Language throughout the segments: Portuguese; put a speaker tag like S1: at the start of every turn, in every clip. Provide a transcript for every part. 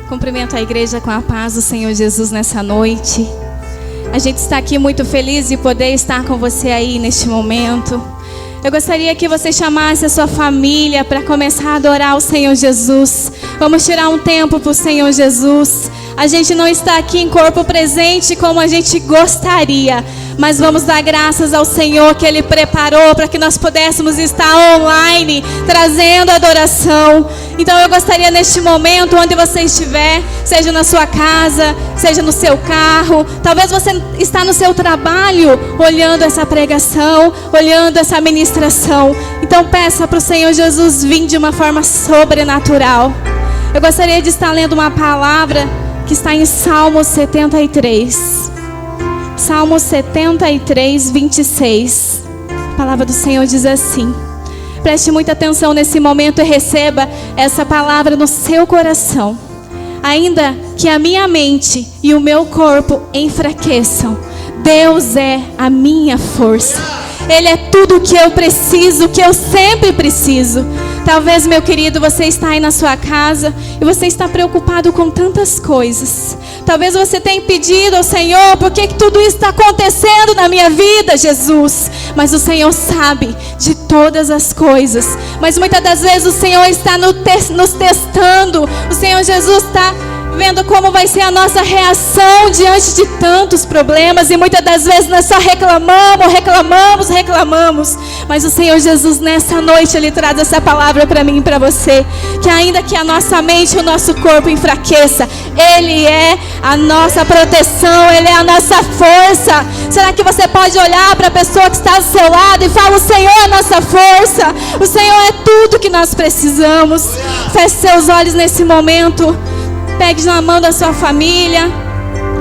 S1: Cumprimento a igreja com a paz do Senhor Jesus nessa noite. A gente está aqui muito feliz de poder estar com você aí neste momento. Eu gostaria que você chamasse a sua família para começar a adorar o Senhor Jesus. Vamos tirar um tempo para o Senhor Jesus. A gente não está aqui em corpo presente como a gente gostaria, mas vamos dar graças ao Senhor que Ele preparou para que nós pudéssemos estar online, trazendo adoração. Então eu gostaria neste momento, onde você estiver, seja na sua casa, seja no seu carro, talvez você está no seu trabalho, olhando essa pregação, olhando essa ministração. Então peça para o Senhor Jesus vir de uma forma sobrenatural. Eu gostaria de estar lendo uma palavra que está em Salmo 73. Salmo 73, 26. A palavra do Senhor diz assim. Preste muita atenção nesse momento e receba essa palavra no seu coração. Ainda que a minha mente e o meu corpo enfraqueçam, Deus é a minha força. Ele é tudo o que eu preciso, o que eu sempre preciso. Talvez, meu querido, você está aí na sua casa e você está preocupado com tantas coisas. Talvez você tenha pedido ao Senhor: por que tudo isso está acontecendo na minha vida, Jesus? Mas o Senhor sabe de todas as coisas. Mas muitas das vezes o Senhor está nos testando. O Senhor Jesus está vendo como vai ser a nossa reação diante de tantos problemas. E muitas das vezes nós só reclamamos. Mas o Senhor Jesus nessa noite Ele traz essa palavra para mim e para você, que ainda que a nossa mente e o nosso corpo enfraqueça, Ele é a nossa proteção, Ele é a nossa força. Será que você pode olhar para a pessoa que está do seu lado e falar: o Senhor é a nossa força, o Senhor é tudo que nós precisamos? Feche seus olhos nesse momento. Pegue na mão da sua família.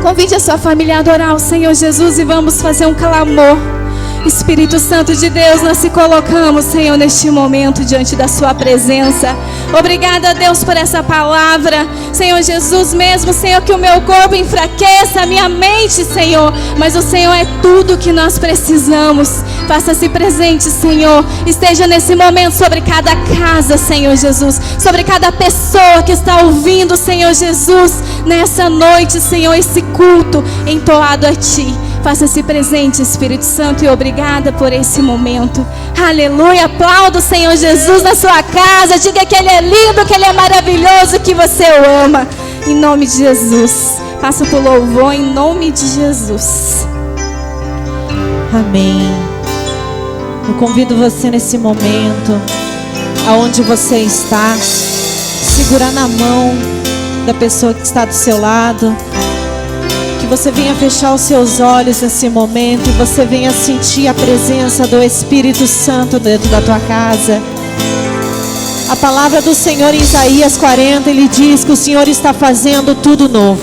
S1: Convide a sua família a adorar o Senhor Jesus e vamos fazer um clamor. Espírito Santo de Deus, nós se colocamos, Senhor, neste momento diante da sua presença. Obrigada, Deus, por essa palavra. Senhor Jesus, mesmo, Senhor, que o meu corpo enfraqueça, a minha mente, Senhor, mas o Senhor é tudo que nós precisamos. Faça-se presente, Senhor. Esteja nesse momento sobre cada casa, Senhor Jesus, sobre cada pessoa que está ouvindo, Senhor Jesus, nessa noite, Senhor, esse culto entoado a Ti. Faça-se presente, Espírito Santo, e obrigada por esse momento. Aleluia. Aplauda o Senhor Jesus na sua casa. Diga que Ele é lindo, que Ele é maravilhoso, que você o ama. Em nome de Jesus. Faça por louvor em nome de Jesus.
S2: Amém. Eu convido você nesse momento, aonde você está, segurar na mão da pessoa que está do seu lado. Que você venha fechar os seus olhos nesse momento e você venha sentir a presença do Espírito Santo dentro da tua casa. A palavra do Senhor em Isaías 40, Ele diz que o Senhor está fazendo tudo novo.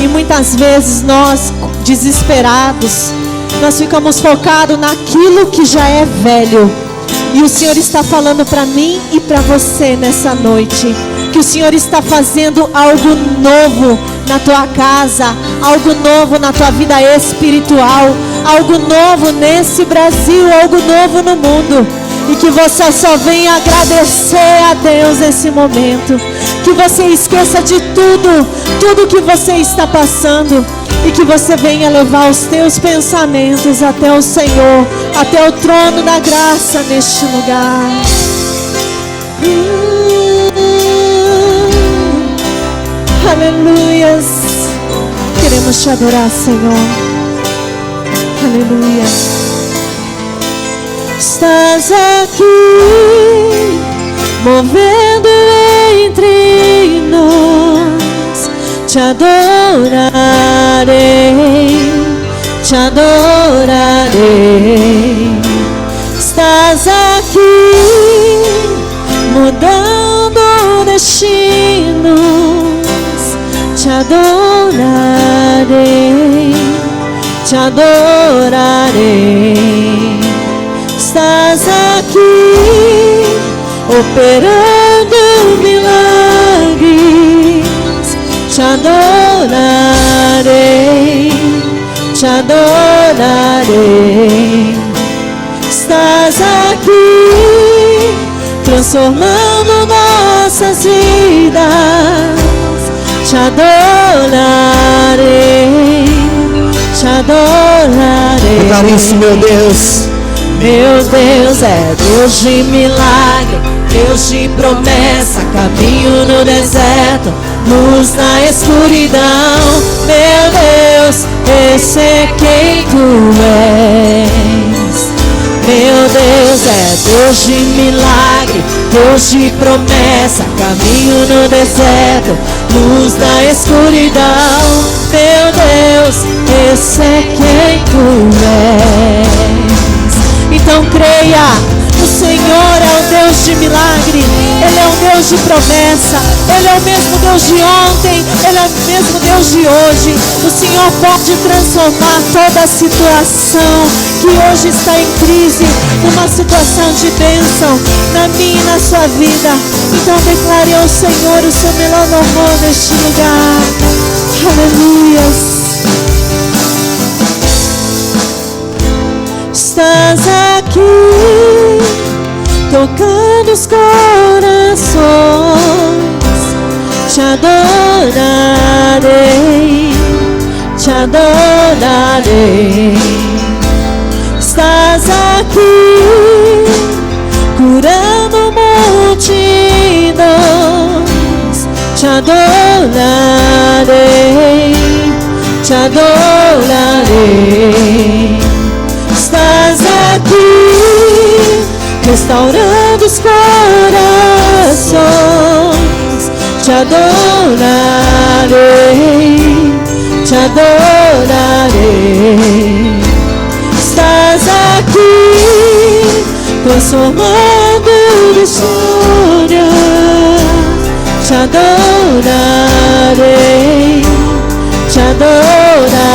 S2: E muitas vezes nós, desesperados, nós ficamos focados naquilo que já é velho. E o Senhor está falando para mim e para você nessa noite, que o Senhor está fazendo algo novo na tua casa, algo novo na tua vida espiritual, algo novo nesse Brasil, algo novo no mundo. E que você só venha agradecer a Deus nesse momento. Que você esqueça de tudo que você está passando. E que você venha levar os teus pensamentos até o Senhor, até o trono da graça neste lugar. Aleluias. Queremos te adorar, Senhor. Aleluia. Estás aqui, movendo entre nós. Te adorarei, te adorarei. Estás aqui, mudando destinos. Te adorarei, te adorarei. Estás aqui, operando milagres. Te adorarei, te adorarei. Estás aqui, transformando nossas vidas. te adorarei, te adorarei.
S3: Cantar isso, meu Deus.
S2: Meu Deus é Deus de milagre, Deus de promessa, caminho no deserto, luz na escuridão. Meu Deus, esse é quem tu és. Meu Deus é Deus de milagre, Deus de promessa, caminho no deserto, luz na escuridão. Meu Deus, esse é quem tu és. Então creia, o Senhor é o Deus de milagre, Ele é o Deus de promessa, Ele é o mesmo Deus de ontem, Ele é o mesmo Deus de hoje. O Senhor pode transformar toda a situação que hoje está em crise numa situação de bênção na minha e na sua vida. Então declare ao Senhor o seu melhor louvor neste lugar. Aleluias. Estás aqui, tocando os corações. Te adorarei, te adorarei. Estás aqui, curando multidões. Te adorarei, te adorarei. Estás aqui, restaurando os corações. Te adorarei, te adorarei. Estás aqui, transformando histórias. Te adorarei, te adorarei.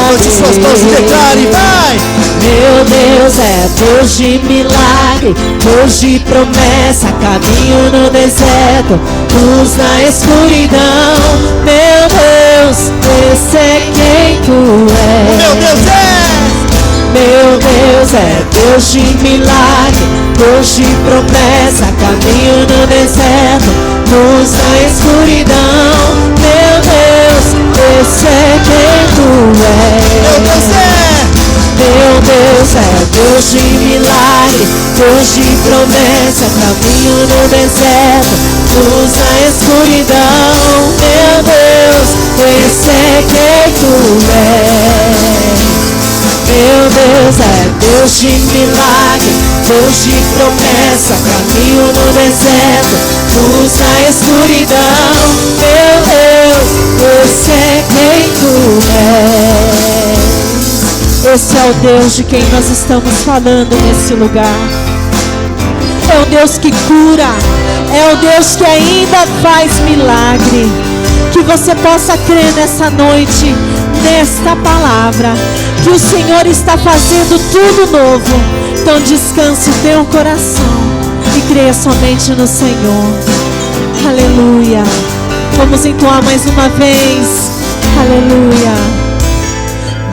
S3: Noite gostoso, declare, vai!
S2: Meu Deus é Deus de milagre, Deus de promessa, caminho no deserto, luz na escuridão. Meu Deus, esse é quem tu és.
S3: Meu Deus é!
S2: Meu Deus é Deus de milagre, Deus de promessa, caminho no deserto, luz na escuridão. Meu Deus, esse é quem tu és.
S3: Meu Deus é!
S2: Meu Deus é Deus de milagre, Deus de promessa, caminho no deserto, luz na escuridão. Meu Deus, esse é quem tu és. Meu Deus é Deus de milagre, Deus de promessa, caminho no deserto, luz na escuridão. Meu Deus, esse é quem tu és. Esse é o Deus de quem nós estamos falando nesse lugar. É o Deus que cura, é o Deus que ainda faz milagre. Que você possa crer nessa noite, nesta palavra, que o Senhor está fazendo tudo novo. Então descanse o teu coração e creia somente no Senhor. Aleluia. Vamos entoar mais uma vez. Aleluia.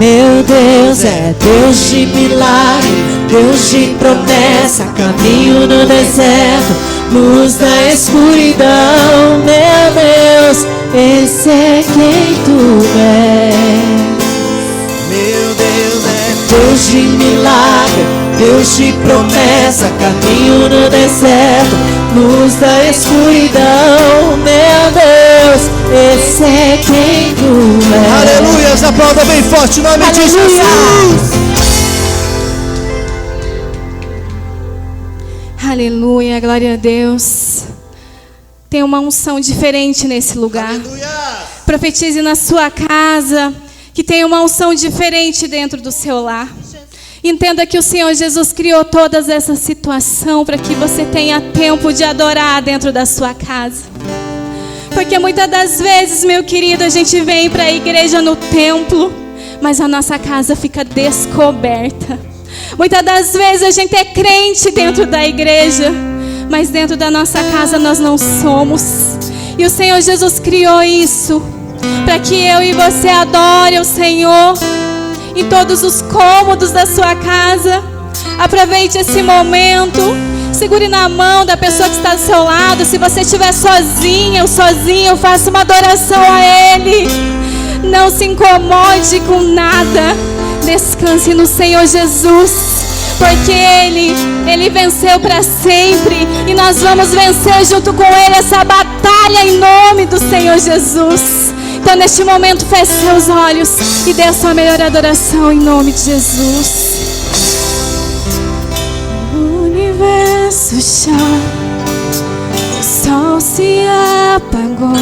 S2: Meu Deus é Deus de milagre, Deus de promessa, caminho no deserto, luz na escuridão. Meu Deus, esse é quem tu és.
S3: Meu Deus é
S2: Deus de milagre, Deus de promessa, caminho no deserto, luz da escuridão. Meu Deus, esse é quem tu és.
S3: Aleluia, aplauda bem forte o nome de Jesus.
S1: Aleluia, glória a Deus. Tem uma unção diferente nesse lugar.
S3: Aleluia.
S1: Profetize na sua casa que tem uma unção diferente dentro do seu lar. Entenda que o Senhor Jesus criou toda essa situação para que você tenha tempo de adorar dentro da sua casa. Porque muitas das vezes, meu querido, a gente vem para a igreja no templo, mas a nossa casa fica descoberta. Muitas das vezes a gente é crente dentro da igreja, mas dentro da nossa casa nós não somos. E o Senhor Jesus criou isso para que eu e você adore o Senhor em todos os cômodos da sua casa. Aproveite esse momento. Segure na mão da pessoa que está do seu lado. Se você estiver sozinha ou sozinho, faça uma adoração a Ele. Não se incomode com nada. Descanse no Senhor Jesus, porque Ele venceu para sempre. E nós vamos vencer junto com Ele essa batalha em nome do Senhor Jesus. Então neste momento feche seus olhos e dê a sua melhor adoração em nome de Jesus. O universo chora, o sol se apagou.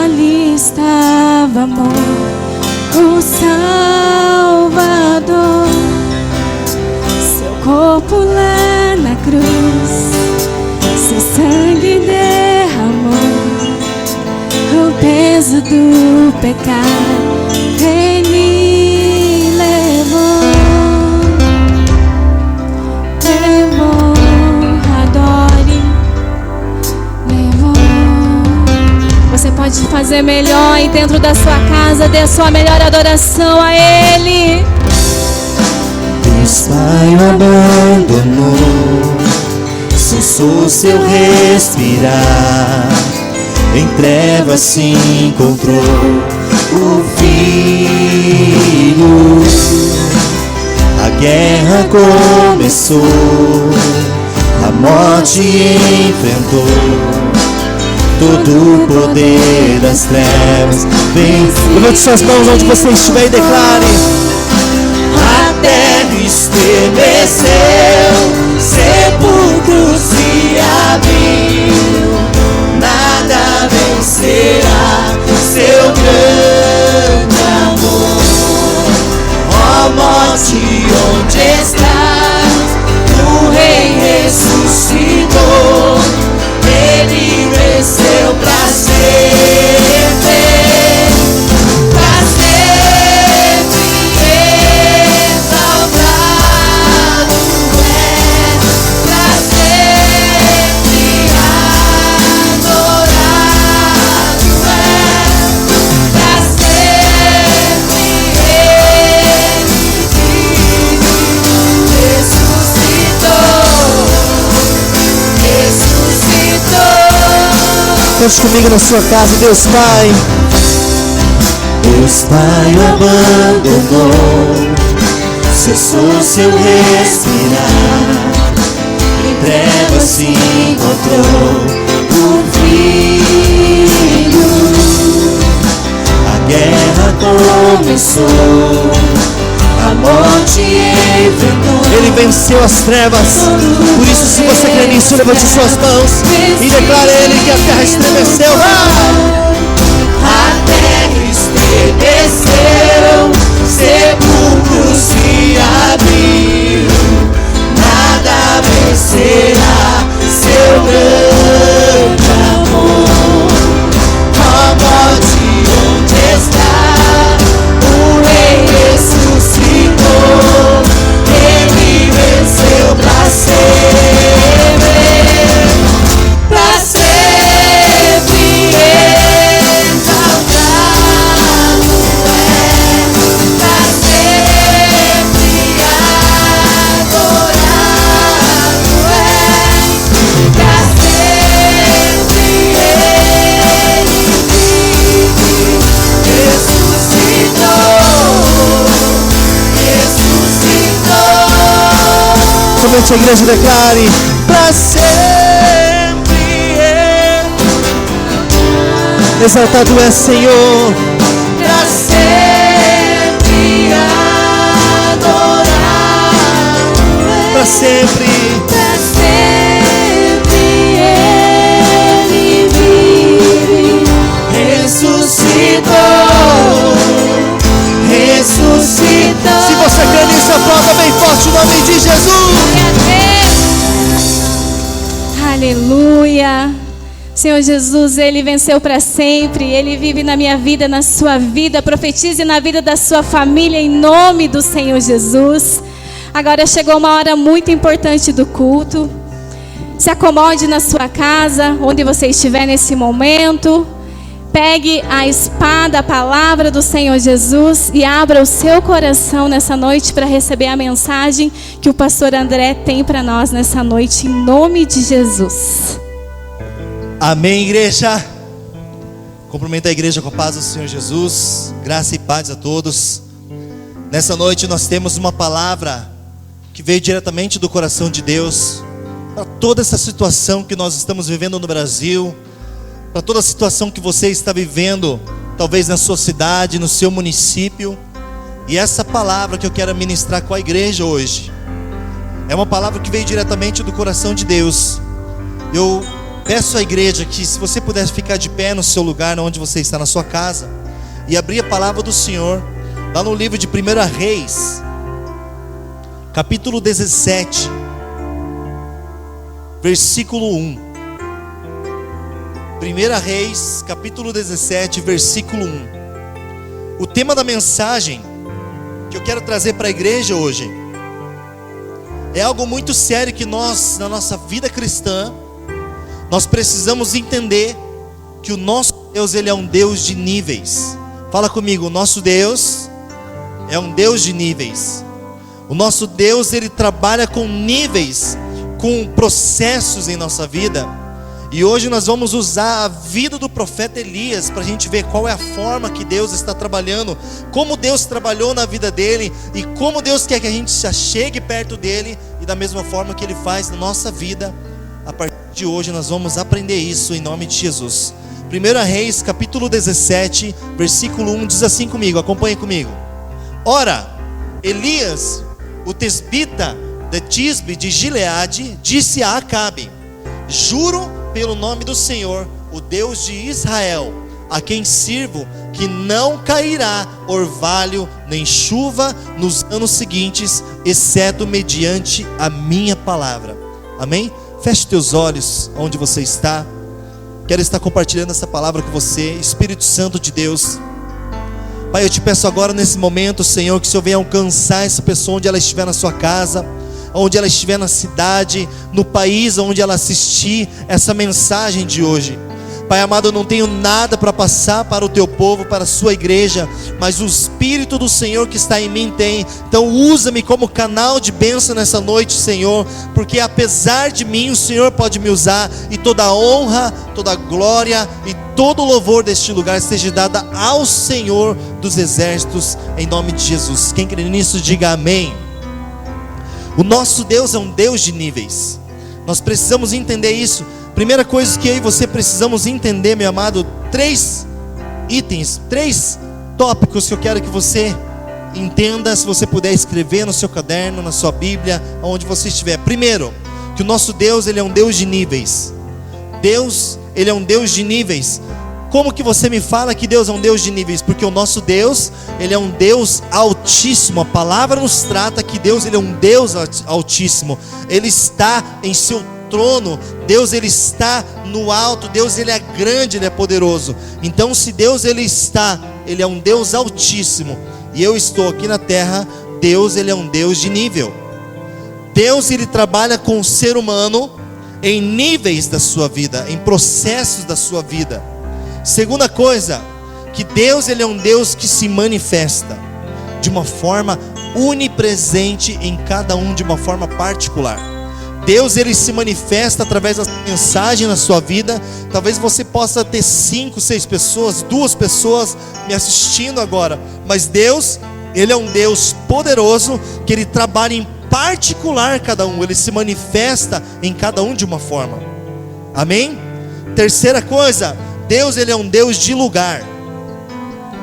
S1: Ali estava amor, o Salvador. Seu corpo lá na cruz, seu sangue derramou. O peso do pecado Ele levou, adore, levou. Você pode fazer melhor e dentro da sua casa dê a sua melhor adoração a Ele.
S3: Deus Pai o abandonou, cessou seu respirar. Em trevas se encontrou o Filho. A guerra começou, a morte enfrentou. Todo o poder das trevas venceu. Levante suas mãos onde você estiver e declare: a terra estremeceu, sepulcro se abriu. Nada vencerá seu grande amor. Ó morte, onde estás? O Rei ressuscitou. Ele venceu pra sempre. Pra sempre exaltado é. Pra sempre adorado é. Pra sempre Ele ressuscitou. Cante comigo na sua casa. Deus Pai, Deus Pai o abandonou, cessou seu respirar. Em trevas se encontrou o Filho. A guerra começou, a morte enfrentou. Ele venceu as trevas. Por isso, se você crê nisso, levante suas mãos e declare a Ele que a terra estremeceu. A terra estremeceu, sepulcro se abriu. Nada vencerá seu grande amor. Ó morte, onde está? O Rei ressuscitou. Ele venceu pra sempre. Pra sempre exaltado é. Pra sempre adorado é. Pra sempre Ele vive, ressuscitou. Somente a igreja declare: pra sempre exaltado é Senhor. Pra sempre adorado é. Pra sempre. Pra sempre Ele vive, ressuscitou. Ressuscitou. Se você crê nisso, aplauda bem forte o nome de Jesus.
S1: Aleluia. Senhor Jesus, Ele venceu para sempre. Ele vive na minha vida, na sua vida. Profetize na vida da sua família em nome do Senhor Jesus. Agora chegou uma hora muito importante do culto. Se acomode na sua casa, onde você estiver nesse momento. Pegue a espada, a palavra do Senhor Jesus e abra o seu coração nessa noite para receber a mensagem que o pastor André tem para nós nessa noite, em nome de Jesus.
S3: Amém, igreja. Cumprimento a igreja com a paz do Senhor Jesus. Graça e paz a todos. Nessa noite nós temos uma palavra que veio diretamente do coração de Deus para toda essa situação que nós estamos vivendo no Brasil, para toda a situação que você está vivendo, talvez na sua cidade, no seu município. E essa palavra que eu quero ministrar com a igreja hoje é uma palavra que veio diretamente do coração de Deus. Eu peço à igreja que, se você pudesse ficar de pé no seu lugar, onde você está, na sua casa, e abrir a palavra do Senhor lá no livro de 1 Reis, capítulo 17, versículo 1. 1 Reis, capítulo 17, versículo 1. O tema da mensagem que eu quero trazer para a igreja hoje é algo muito sério que nós, na nossa vida cristã, nós precisamos entender que o nosso Deus, Ele é um Deus de níveis. Fala comigo, o nosso Deus é um Deus de níveis. O nosso Deus, Ele trabalha com níveis, com processos em nossa vida. E hoje nós vamos usar a vida do profeta Elias para a gente ver qual é a forma que Deus está trabalhando, como Deus trabalhou na vida dele e como Deus quer que a gente se achegue perto dele, e da mesma forma que Ele faz na nossa vida. A partir de hoje nós vamos aprender isso em nome de Jesus. 1 Reis, capítulo 17, versículo 1, diz assim comigo, acompanhe comigo. Ora, Elias, o tesbita de Tisbe de Gileade, disse a Acabe: juro pelo nome do Senhor, o Deus de Israel, a quem sirvo, que não cairá orvalho nem chuva nos anos seguintes, exceto mediante a minha palavra. Amém? Feche teus olhos onde você está. Quero estar compartilhando essa palavra com você, Espírito Santo de Deus. Pai, eu te peço agora nesse momento, Senhor, que o Senhor venha alcançar essa pessoa onde ela estiver, na sua casa, onde ela estiver, na cidade, no país onde ela assistir essa mensagem de hoje. Pai amado, eu não tenho nada para passar para o teu povo, para a sua igreja, mas o Espírito do Senhor que está em mim tem. Então usa-me como canal de bênção nessa noite, Senhor, porque apesar de mim o Senhor pode me usar, e toda a honra, toda a glória e todo o louvor deste lugar seja dada ao Senhor dos exércitos, em nome de Jesus. Quem crê nisso, diga amém. O nosso Deus é um Deus de níveis. Nós precisamos entender isso. Primeira coisa que eu e você precisamos entender, meu amado, 3 itens, 3 tópicos que eu quero que você entenda, se você puder escrever no seu caderno, na sua Bíblia, onde você estiver. Primeiro, que o nosso Deus, Ele é um Deus de níveis. Deus, Ele é um Deus de níveis. Como que você me fala que Deus é um Deus de níveis? Porque o nosso Deus, Ele é um Deus altíssimo. A palavra nos trata que Deus, Ele é um Deus altíssimo. Ele está em seu trono. Deus, Ele está no alto. Deus, Ele é grande, Ele é poderoso. Então, se Deus, Ele está, Ele é um Deus altíssimo, e eu estou aqui na terra, Deus, Ele é um Deus de nível. Deus, Ele trabalha com o ser humano em níveis da sua vida, em processos da sua vida. Segunda coisa, que Deus, Ele é um Deus que se manifesta de uma forma onipresente em cada um, de uma forma particular. Deus, Ele se manifesta através da mensagem na sua vida. Talvez você possa ter 5, 6 pessoas, 2 pessoas me assistindo agora, mas Deus, Ele é um Deus poderoso, que Ele trabalha em particular cada um. Ele se manifesta em cada um de uma forma. Amém? Terceira coisa, Deus, Ele é um Deus de lugar.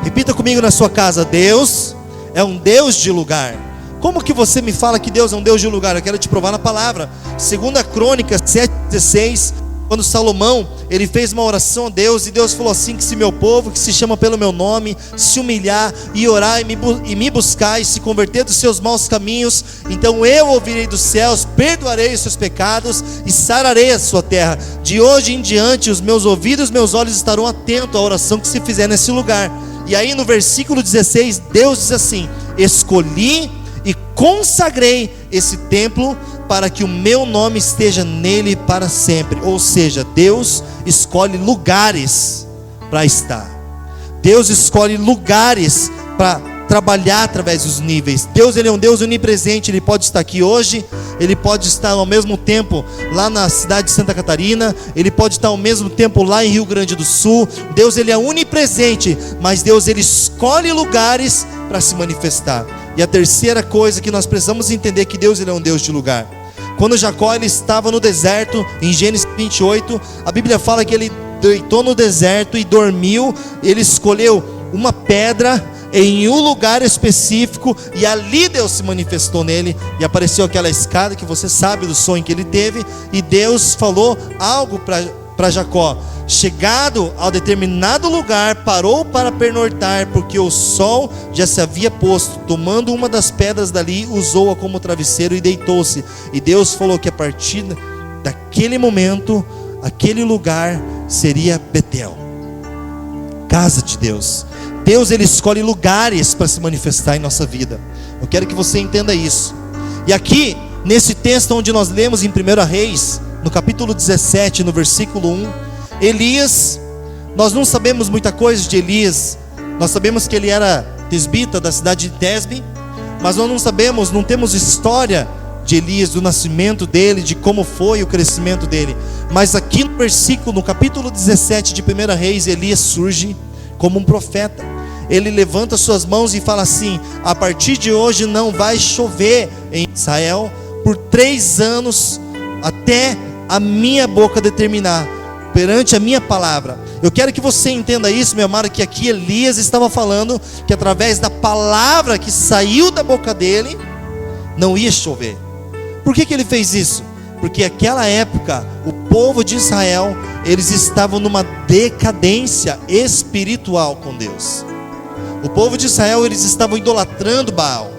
S3: Repita comigo na sua casa: Deus é um Deus de lugar. Como que você me fala que Deus é um Deus de lugar? Eu quero te provar na palavra. 2 Crônicas 7,16, quando Salomão, ele fez uma oração a Deus, e Deus falou assim: que se meu povo, que se chama pelo meu nome, se humilhar e orar e me buscar e se converter dos seus maus caminhos, então eu ouvirei dos céus, perdoarei os seus pecados e sararei a sua terra. De hoje em diante os meus ouvidos, meus olhos estarão atentos à oração que se fizer nesse lugar. E aí no versículo 16, Deus diz assim: escolhi e consagrei esse templo para que o meu nome esteja nele para sempre. Ou seja, Deus escolhe lugares para estar. Deus escolhe lugares para trabalhar através dos níveis. Deus, ele é um Deus onipresente. Ele pode estar aqui hoje, ele pode estar ao mesmo tempo lá na cidade de Santa Catarina, ele pode estar ao mesmo tempo lá em Rio Grande do Sul. Deus, ele é onipresente, mas Deus, ele escolhe lugares para se manifestar. E a terceira coisa que nós precisamos entender é que Deus, ele é um Deus de lugar. Quando Jacó, ele estava no deserto, em Gênesis 28, a Bíblia fala que ele deitou no deserto e dormiu. Ele escolheu uma pedra em um lugar específico, e ali Deus se manifestou nele, e apareceu aquela escada que você sabe do sonho que ele teve, e Deus falou algo para Jacó. Chegado ao determinado lugar, parou para pernoitar, porque o sol já se havia posto. Tomando uma das pedras dali, usou-a como travesseiro e deitou-se. E Deus falou que a partir daquele momento, aquele lugar seria Betel, casa de Deus. Deus, ele escolhe lugares para se manifestar em nossa vida. Eu quero que você entenda isso. E aqui, nesse texto onde nós lemos em 1 Reis, no capítulo 17, no versículo 1, Elias, nós não sabemos muita coisa de Elias. Nós sabemos que ele era tesbita da cidade de Tesbe, mas nós não sabemos, não temos história de Elias, do nascimento dele, de como foi o crescimento dele. Mas aqui no versículo, no capítulo 17 de 1 Reis, Elias surge como um profeta. Ele levanta suas mãos e fala assim: a partir de hoje não vai chover em Israel por 3 anos, até a minha boca determinar, perante a minha palavra. Eu quero que você entenda isso, meu amado, que aqui Elias estava falando que através da palavra que saiu da boca dele, não ia chover. Por que ele fez isso? Porque naquela época, o povo de Israel, eles estavam numa decadência espiritual com Deus. O povo de Israel, eles estavam idolatrando Baal.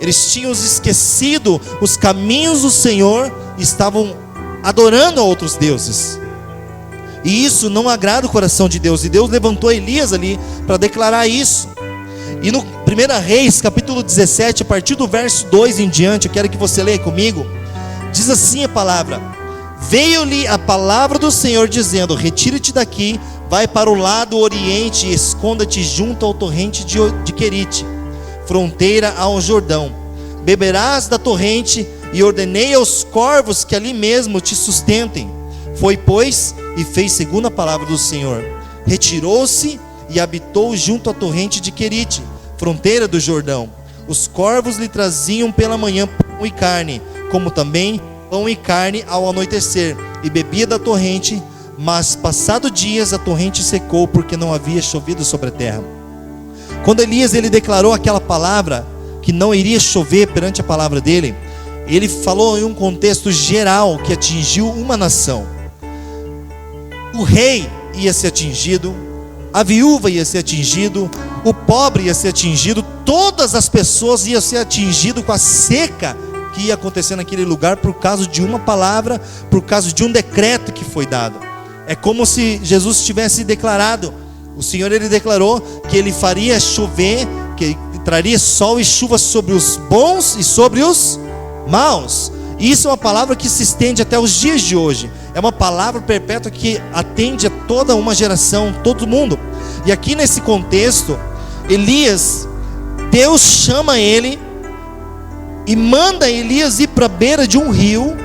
S3: Eles tinham esquecido os caminhos do Senhor, estavam adorando a outros deuses. E isso não agrada o coração de Deus. E Deus levantou Elias ali para declarar isso. E no 1 Reis, capítulo 17, a partir do verso 2 em diante, eu quero que você leia comigo. Diz assim a palavra: veio-lhe a palavra do Senhor dizendo: retira-te daqui, vai para o lado oriente e esconda-te junto ao torrente de Querite, fronteira ao Jordão. Beberás da torrente, e ordenei aos corvos que ali mesmo te sustentem. Foi, pois, e fez segundo a palavra do Senhor. Retirou-se e habitou junto à torrente de Querite, fronteira do Jordão. Os corvos lhe traziam pela manhã pão e carne, como também pão e carne ao anoitecer, e bebia da torrente. Mas passado dias a torrente secou, porque não havia chovido sobre a terra. Quando Elias, ele declarou aquela palavra, que não iria chover perante a palavra dele, ele falou em um contexto geral que atingiu uma nação. O rei ia ser atingido, a viúva ia ser atingido, o pobre ia ser atingido, todas as pessoas iam ser atingidas com a seca que ia acontecer naquele lugar, por causa de uma palavra, por causa de um decreto que foi dado. É como se Jesus tivesse declarado. O Senhor, ele declarou que ele faria chover, que traria sol e chuva sobre os bons e sobre os maus. E isso é uma palavra que se estende até os dias de hoje. É uma palavra perpétua que atende a toda uma geração, todo mundo. E aqui nesse contexto, Elias, Deus chama ele e manda Elias ir para a beira de um rio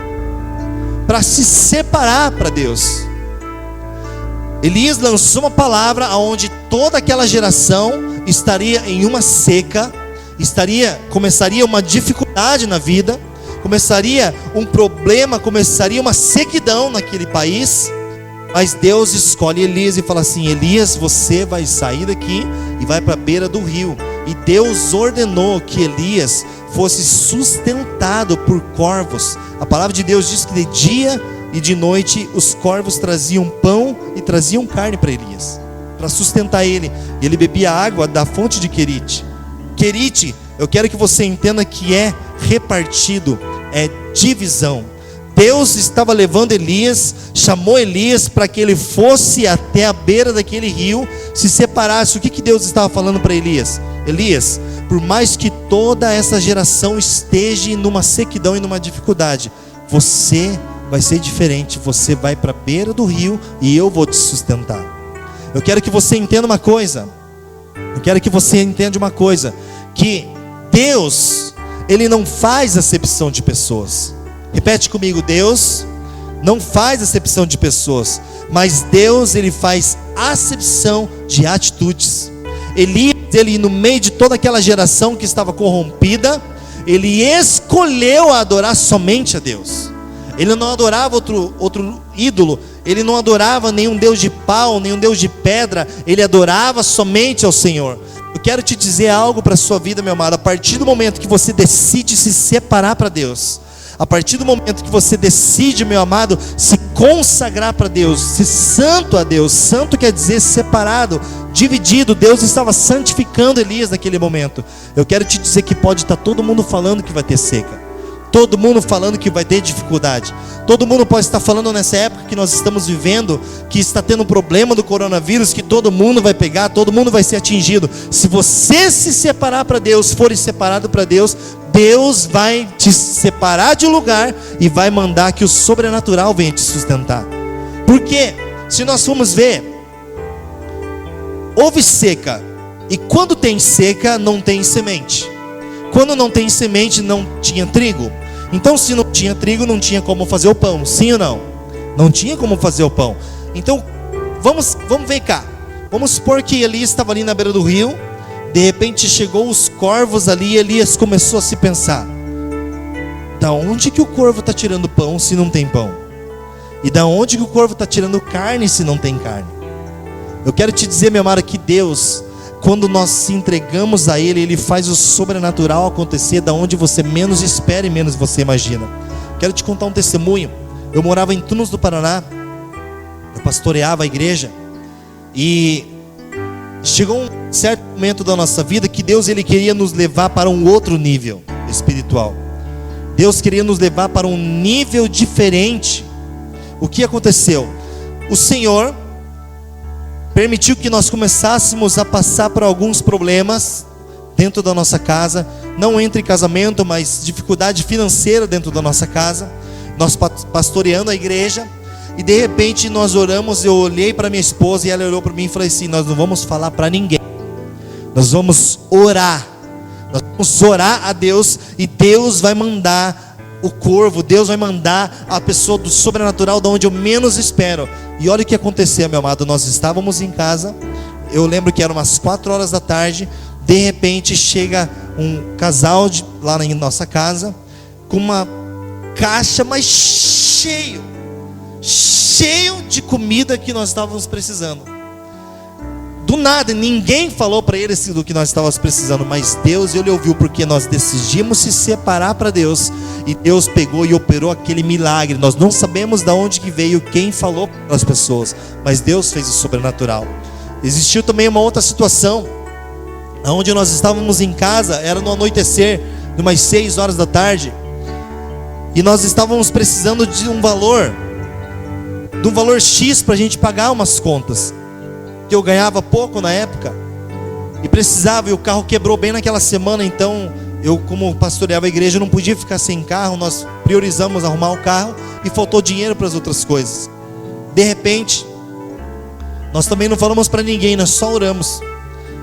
S3: para se separar para Deus. Elias lançou uma palavra onde toda aquela geração estaria em uma seca, começaria uma dificuldade na vida, começaria um problema, começaria uma sequidão naquele país. Mas Deus escolhe Elias e fala assim: Elias, você vai sair daqui e vai para a beira do rio. E Deus ordenou que Elias fosse sustentado por corvos. A palavra de Deus diz que de dia e de noite os corvos traziam pão e traziam carne para Elias, para sustentar ele. E ele bebia água da fonte de Querite. Querite, eu quero que você entenda que é repartido, é divisão. Deus estava levando Elias, chamou Elias para que ele fosse até a beira daquele rio, se separasse. O que Deus estava falando para Elias? Elias, por mais que toda essa geração esteja numa sequidão e numa dificuldade, você vai ser diferente. Você vai para a beira do rio e eu vou te sustentar. Eu quero que você entenda uma coisa. Que Deus, Ele não faz acepção de pessoas. Repete comigo: Deus não faz acepção de pessoas, mas Deus, Ele faz acepção de atitudes. Elias, ele no meio de toda aquela geração que estava corrompida, ele escolheu adorar somente a Deus. Ele não adorava outro ídolo, ele não adorava nenhum deus de pau, nenhum deus de pedra, ele adorava somente ao Senhor. Eu quero te dizer algo para a sua vida, meu amado. A partir do momento que você decide se separar para Deus, a partir do momento que você decide, meu amado, se consagrar para Deus, se santo a Deus, santo quer dizer separado, dividido. Deus estava santificando Elias naquele momento. Eu quero te dizer que pode estar todo mundo falando que vai ter seca, todo mundo falando que vai ter dificuldade, todo mundo pode estar falando nessa época que nós estamos vivendo, que está tendo um problema do coronavírus, que todo mundo vai pegar, todo mundo vai ser atingido. Se você se separar para Deus, for separado para Deus, Deus vai te separar de um lugar e vai mandar que o sobrenatural venha te sustentar. Porque se nós formos ver, houve seca, e quando tem seca não tem semente. Quando não tem semente não tinha trigo. Então se não tinha trigo não tinha como fazer o pão, sim ou não? Não tinha como fazer o pão. Então vamos ver cá. Vamos supor que Elias estava ali na beira do rio. De repente chegou os corvos ali e Elias começou a se pensar: da onde que o corvo está tirando pão se não tem pão? E da onde que o corvo está tirando carne se não tem carne? Eu quero te dizer, meu amado, que Deus, quando nós se entregamos a Ele, Ele faz o sobrenatural acontecer da onde você menos espera e menos você imagina. Quero te contar um testemunho. Eu morava em Tunos do Paraná, eu pastoreava a igreja, e chegou um certo momento da nossa vida que Deus, Ele queria nos levar para um outro nível espiritual. Deus queria nos levar para um nível diferente. O que aconteceu? O Senhor permitiu que nós começássemos a passar por alguns problemas dentro da nossa casa, não entre casamento, mas dificuldade financeira dentro da nossa casa. Nós pastoreando a igreja, e de repente nós oramos. Eu olhei para minha esposa e ela olhou para mim e falou assim: nós não vamos falar para ninguém, nós vamos orar. Nós vamos orar a Deus, e Deus vai mandar o corvo, Deus vai mandar a pessoa do sobrenatural da onde eu menos espero. E olha o que aconteceu, meu amado. Nós estávamos em casa, eu lembro que eram umas 4 horas da tarde. De repente chega um casal lá na nossa casa, com uma caixa, mas cheio de comida que nós estávamos precisando. Do nada, ninguém falou para eles do que nós estávamos precisando, mas Deus, Ele ouviu, porque nós decidimos se separar para Deus, e Deus pegou e operou aquele milagre. Nós não sabemos de onde que veio, quem falou para as pessoas, mas Deus fez o sobrenatural. Existiu também uma outra situação, onde nós estávamos em casa, era no anoitecer, umas 6 horas da tarde, e nós estávamos precisando de um valor X para a gente pagar umas contas, que eu ganhava pouco na época, e precisava, e o carro quebrou bem naquela semana. Então eu, como pastoreava a igreja, não podia ficar sem carro. Nós priorizamos arrumar o carro, e faltou dinheiro para as outras coisas. De repente, nós também não falamos para ninguém, nós só oramos,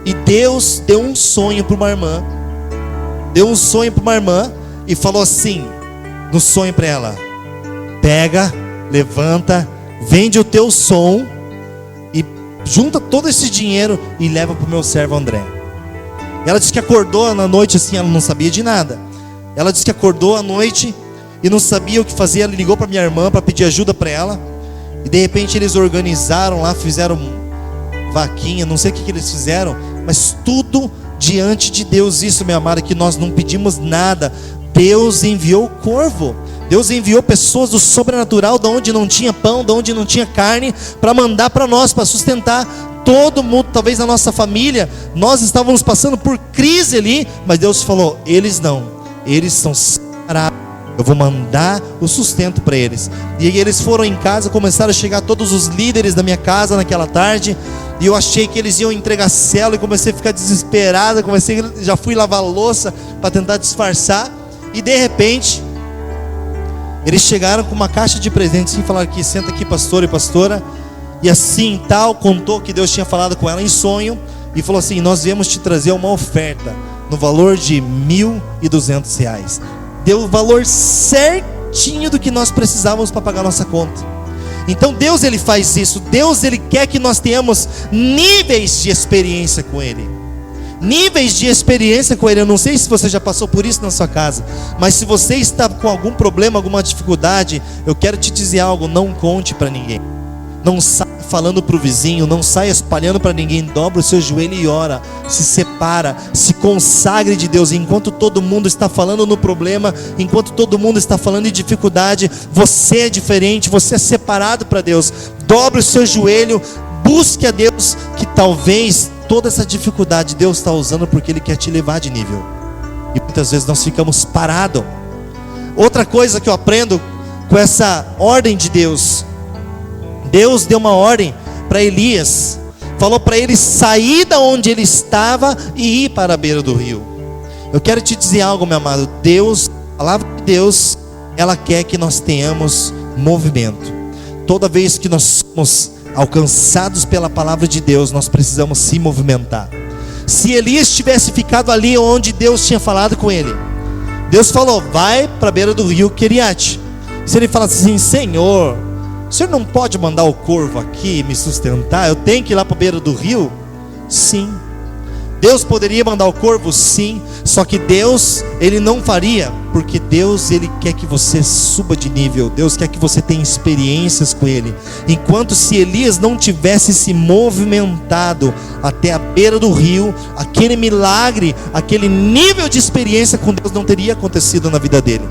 S3: e Deus deu um sonho para uma irmã. E falou assim no sonho para ela: pega, levanta, vende o teu som e junta todo esse dinheiro e leva para o meu servo André. Ela disse que acordou na noite assim, ela não sabia de nada. Ela disse que acordou à noite e não sabia o que fazer. Ela ligou para minha irmã para pedir ajuda para ela, e de repente eles organizaram lá, fizeram vaquinha, não sei o que eles fizeram, mas tudo diante de Deus. Isso, minha amada, que nós não pedimos nada. Deus enviou o corvo, Deus enviou pessoas do sobrenatural, da onde não tinha pão, da onde não tinha carne, para mandar para nós, para sustentar todo mundo. Talvez na nossa família nós estávamos passando por crise ali, mas Deus falou: eles não, eles são separados, eu vou mandar o sustento para eles. E aí eles foram em casa, começaram a chegar todos os líderes da minha casa naquela tarde, e eu achei que eles iam entregar célula, e comecei a ficar desesperado, já fui lavar louça para tentar disfarçar. E de repente eles chegaram com uma caixa de presentes e falaram: aqui, senta aqui, pastor e pastora, E assim tal, contou que Deus tinha falado com ela em sonho e falou assim: nós viemos te trazer uma oferta no valor de R$1.200. Deu o valor certinho do que nós precisávamos para pagar nossa conta. Então Deus, ele faz isso. Deus, ele quer que nós tenhamos níveis de experiência com Ele. Níveis de experiência com Ele. Eu não sei se você já passou por isso na sua casa, mas se você está com algum problema, alguma dificuldade, eu quero te dizer algo: não conte para ninguém. Não saia falando para o vizinho, não saia espalhando para ninguém. Dobra o seu joelho e ora. Se separa, se consagre de Deus. Enquanto todo mundo está falando no problema, enquanto todo mundo está falando em dificuldade, você é diferente, você é separado para Deus. Dobre o seu joelho, busque a Deus, que talvez toda essa dificuldade Deus está usando porque Ele quer te levar de nível. E muitas vezes nós ficamos parados. Outra coisa que eu aprendo com essa ordem de Deus: Deus deu uma ordem para Elias, falou para ele sair da onde ele estava e ir para a beira do rio. Eu quero te dizer algo, meu amado. Deus, a palavra de Deus, ela quer que nós tenhamos movimento. Toda vez que nós somos alcançados pela palavra de Deus, nós precisamos se movimentar. Se Elias tivesse ficado ali onde Deus tinha falado com ele, Deus falou: vai para a beira do rio Queriate. Se ele falasse assim: Senhor, o Senhor não pode mandar o corvo aqui me sustentar? Eu tenho que ir lá para a beira do rio? Sim. Deus poderia mandar o corvo? Sim. Só que Deus, Ele não faria, porque Deus, Ele quer que você suba de nível. Deus quer que você tenha experiências com Ele. Enquanto se Elias não tivesse se movimentado até a beira do rio, aquele milagre, aquele nível de experiência com Deus não teria acontecido na vida dele.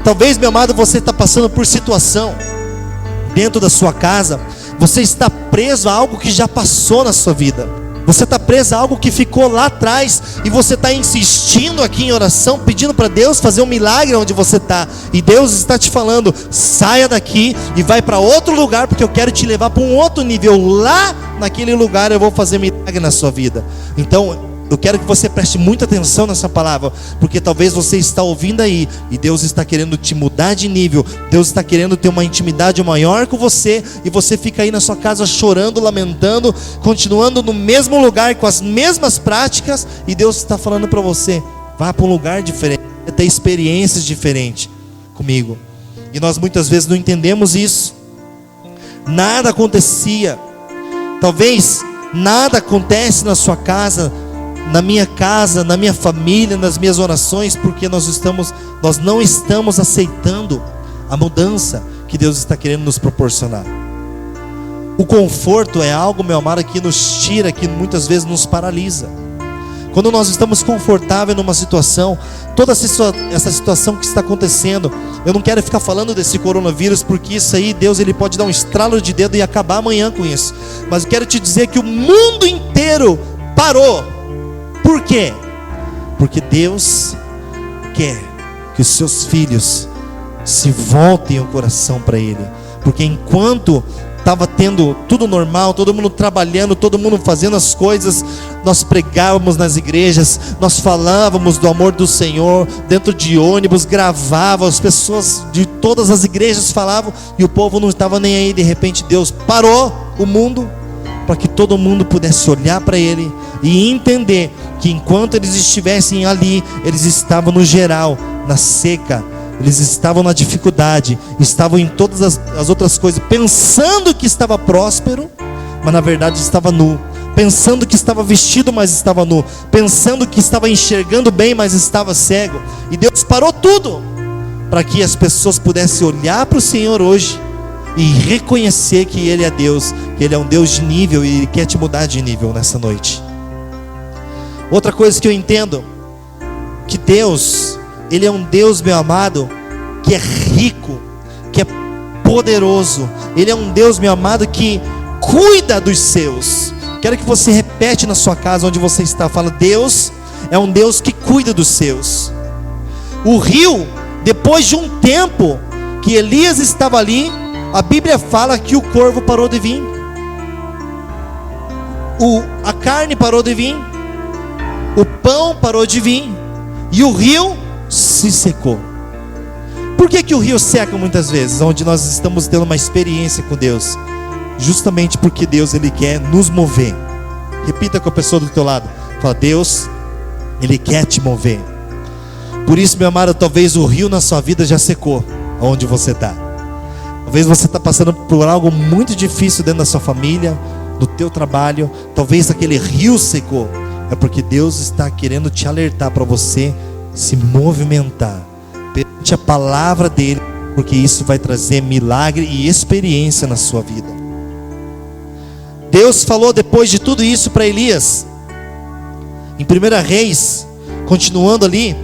S3: Talvez, meu amado, você está passando por situação dentro da sua casa, você está preso a algo que já passou na sua vida. Você está preso a algo que ficou lá atrás, e você está insistindo aqui em oração, pedindo para Deus fazer um milagre onde você está. E Deus está te falando: saia daqui e vai para outro lugar, porque eu quero te levar para um outro nível. Lá naquele lugar eu vou fazer milagre na sua vida. Então eu quero que você preste muita atenção nessa palavra, porque talvez você está ouvindo aí e Deus está querendo te mudar de nível. Deus está querendo ter uma intimidade maior com você, e você fica aí na sua casa chorando, lamentando, continuando no mesmo lugar com as mesmas práticas. E Deus está falando para você: vá para um lugar diferente, ter experiências diferentes comigo. E nós muitas vezes não entendemos isso. Nada acontecia. Talvez nada acontece na sua casa, na minha casa, na minha família, nas minhas orações, porque nós não estamos aceitando a mudança que Deus está querendo nos proporcionar. O conforto é algo, meu amado, que nos tira, que muitas vezes nos paralisa. Quando nós estamos confortáveis numa situação, toda essa situação que está acontecendo, eu não quero ficar falando desse coronavírus, porque isso aí, Deus, Ele pode dar um estralo de dedo e acabar amanhã com isso. Mas eu quero te dizer que o mundo inteiro parou. Por quê? Porque Deus quer que os seus filhos se voltem o coração para Ele. Porque enquanto estava tendo tudo normal, todo mundo trabalhando, todo mundo fazendo as coisas, nós pregávamos nas igrejas, nós falávamos do amor do Senhor, dentro de ônibus, gravava, as pessoas de todas as igrejas falavam, e o povo não estava nem aí. De repente Deus parou o mundo, para que todo mundo pudesse olhar para Ele e entender que enquanto eles estivessem ali, eles estavam no geral, na seca, eles estavam na dificuldade, estavam em todas as outras coisas, pensando que estava próspero, mas na verdade estava nu, pensando que estava vestido, mas estava nu, pensando que estava enxergando bem, mas estava cego. E Deus parou tudo para que as pessoas pudessem olhar para o Senhor hoje e reconhecer que Ele é Deus, que Ele é um Deus de nível, e Ele quer te mudar de nível nessa noite. Outra coisa que eu entendo, que Deus, Ele é um Deus, meu amado, que é rico, que é poderoso. Ele é um Deus, meu amado, que cuida dos seus. Quero que você repete na sua casa, onde você está. Fala: Deus é um Deus que cuida dos seus. O rio, depois de um tempo que Elias estava ali, a Bíblia fala que o corvo parou de vir, a carne parou de vir, o pão parou de vir, e o rio se secou. Por que o rio seca muitas vezes, onde nós estamos tendo uma experiência com Deus? justamente porque Deus, Ele quer nos mover. Repita com a pessoa do teu lado. Fala: Deus, Ele quer te mover. Por isso, meu amado, talvez o rio na sua vida já secou onde você está. Talvez você está passando por algo muito difícil dentro da sua família, no teu trabalho. Talvez aquele rio secou. É porque Deus está querendo te alertar para você se movimentar perante a palavra dEle, porque isso vai trazer milagre e experiência na sua vida. Deus falou depois de tudo isso para Elias. Em 1 Reis, continuando ali,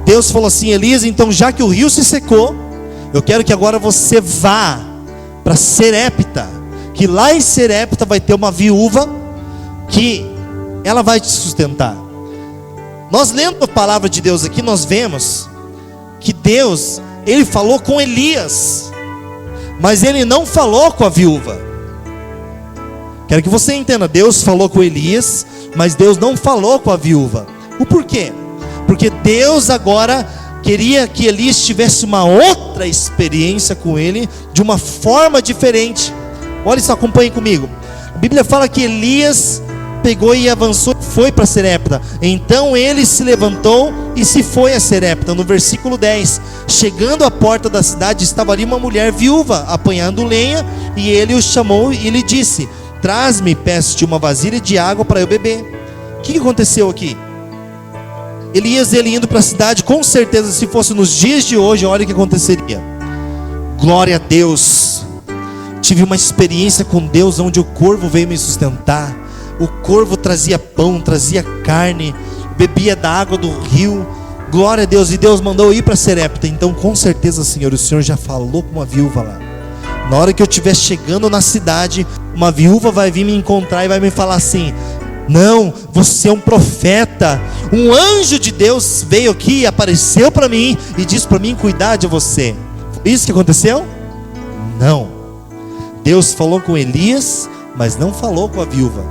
S3: Deus falou assim: Elias, então já que o rio se secou, eu quero que agora você vá para Serepta, que lá em Serepta vai ter uma viúva que ela vai te sustentar. Nós lendo a palavra de Deus aqui, nós vemos que Deus, Ele falou com Elias, mas Ele não falou com a viúva. Quero que você entenda, Deus falou com Elias, mas Deus não falou com a viúva. O porquê? Porque Deus agora queria que Elias tivesse uma outra experiência com ele, de uma forma diferente. Olha só, acompanhe comigo. A Bíblia fala que Elias pegou e avançou e foi para Serepta. Então ele se levantou e se foi a Serepta. No versículo 10, chegando à porta da cidade, estava ali uma mulher viúva apanhando lenha, e ele o chamou e lhe disse: traz-me, peço-te, uma vasilha de água para eu beber. O que aconteceu aqui? Elias, ele indo para a cidade, com certeza, se fosse nos dias de hoje, olha o que aconteceria. Glória a Deus. Tive uma experiência com Deus, onde o corvo veio me sustentar. O corvo trazia pão, trazia carne, bebia da água do rio. Glória a Deus. E Deus mandou ir para Serepta. Então, com certeza, Senhor, o Senhor já falou com uma viúva lá. Na hora que eu estiver chegando na cidade, uma viúva vai vir me encontrar e vai me falar assim: não, você é um profeta. Um anjo de Deus veio aqui, apareceu para mim e disse para mim cuidar de você. Foi isso que aconteceu? Não. Deus falou com Elias, mas não falou com a viúva.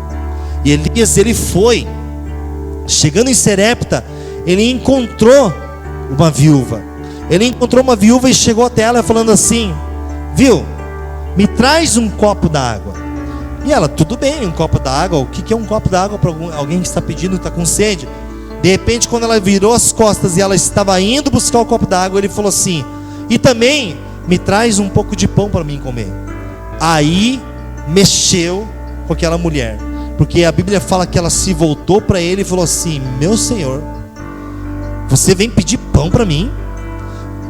S3: E Elias, ele foi. Chegando em Serepta, ele encontrou uma viúva. Ele encontrou uma viúva e chegou até ela falando assim: viu, me traz um copo d'água. E ela: tudo bem, um copo d'água. O que é um copo d'água para alguém que está pedindo, está com sede? De repente, quando ela virou as costas e ela estava indo buscar o copo d'água, ele falou assim: e também me traz um pouco de pão para mim comer. Aí mexeu com aquela mulher, porque a Bíblia fala que ela se voltou para ele e falou assim: meu Senhor, você vem pedir pão para mim?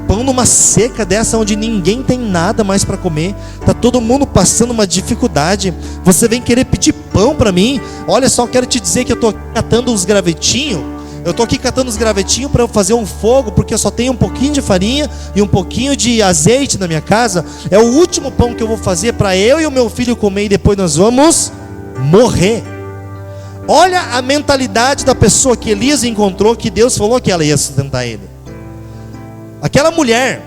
S3: Pão numa seca dessa, onde ninguém tem nada mais para comer, está todo mundo passando uma dificuldade, você vem querer pedir pão para mim? Olha só, quero te dizer que eu estou catando uns gravetinhos. Eu estou aqui catando os gravetinhos para eu fazer um fogo, porque eu só tenho um pouquinho de farinha e um pouquinho de azeite na minha casa. É o último pão que eu vou fazer para eu e o meu filho comer, e depois nós vamos morrer. Olha a mentalidade da pessoa que Elias encontrou, que Deus falou que ela ia sustentar ele. Aquela mulher,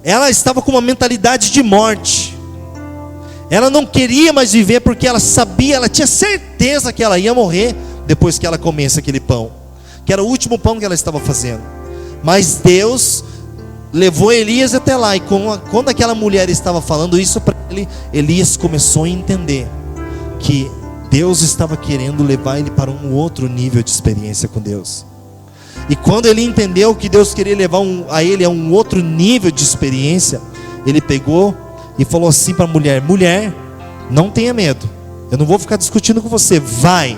S3: ela estava com uma mentalidade de morte. Ela não queria mais viver, porque ela sabia, ela tinha certeza que ela ia morrer depois que ela comesse aquele pão, que era o último pão que ela estava fazendo. Mas Deus levou Elias até lá, e quando aquela mulher estava falando isso para ele, Elias começou a entender que Deus estava querendo levar ele para um outro nível de experiência com Deus. E quando ele entendeu que Deus queria levar a ele a um outro nível de experiência, ele pegou e falou assim para a mulher: mulher, não tenha medo, eu não vou ficar discutindo com você. Vai,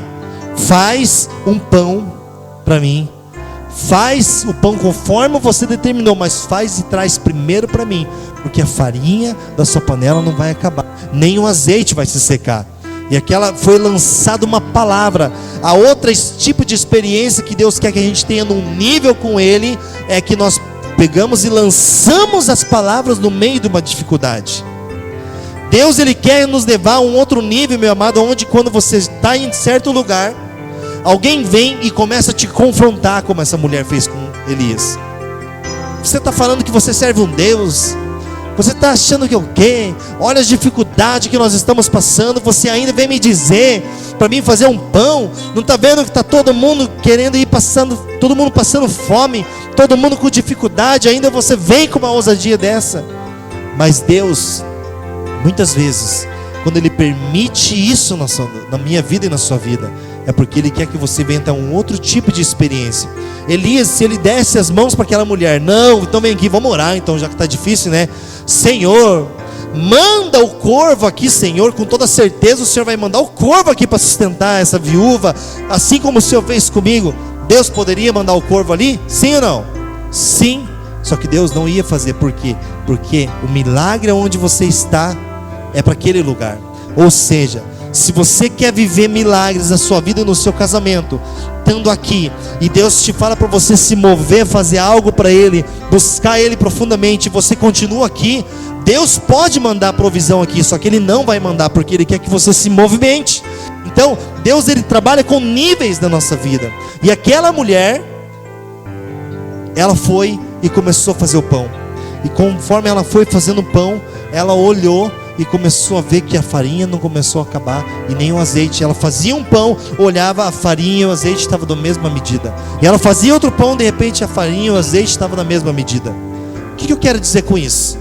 S3: faz um pão para mim, faz o pão conforme você determinou, mas faz e traz primeiro para mim, porque a farinha da sua panela não vai acabar, nem o azeite vai se secar. E aquela foi lançada uma palavra. A outra tipo de experiência que Deus quer que a gente tenha num nível com Ele, é que nós pegamos e lançamos as palavras no meio de uma dificuldade. Deus, Ele quer nos levar a um outro nível, meu amado, onde quando você está em certo lugar, alguém vem e começa a te confrontar, como essa mulher fez com Elias. Você está falando que você serve um Deus? Você está achando que é o quê? Olha as dificuldades que nós estamos passando. Você ainda vem me dizer para mim fazer um pão? Não está vendo que está todo mundo querendo ir passando, todo mundo passando fome, todo mundo com dificuldade? Ainda você vem com uma ousadia dessa? Mas Deus, muitas vezes, quando Ele permite isso na minha vida e na sua vida, é porque Ele quer que você venha a um outro tipo de experiência. Elias, se ele desse as mãos para aquela mulher, não, então vem aqui, vamos orar então, já que está difícil, né? Senhor, manda o corvo aqui, Senhor, com toda certeza o Senhor vai mandar o corvo aqui para sustentar essa viúva, assim como o Senhor fez comigo. Deus poderia mandar o corvo ali? Sim ou não? Sim, só que Deus não ia fazer. Por quê? Porque o milagre onde você está é para aquele lugar. Ou seja, se você quer viver milagres na sua vida e no seu casamento, estando aqui, e Deus te fala para você se mover, fazer algo para Ele, buscar Ele profundamente, você continua aqui, Deus pode mandar provisão aqui, só que Ele não vai mandar, porque Ele quer que você se movimente. Então, Deus, Ele trabalha com níveis na nossa vida. E aquela mulher, ela foi e começou a fazer o pão. E conforme ela foi fazendo o pão, ela olhou e começou a ver que a farinha não começou a acabar, e nem o azeite. Ela fazia um pão, olhava a farinha e o azeite estava da mesma medida. E ela fazia outro pão, de repente a farinha e o azeite estavam da mesma medida. O que eu quero dizer com isso?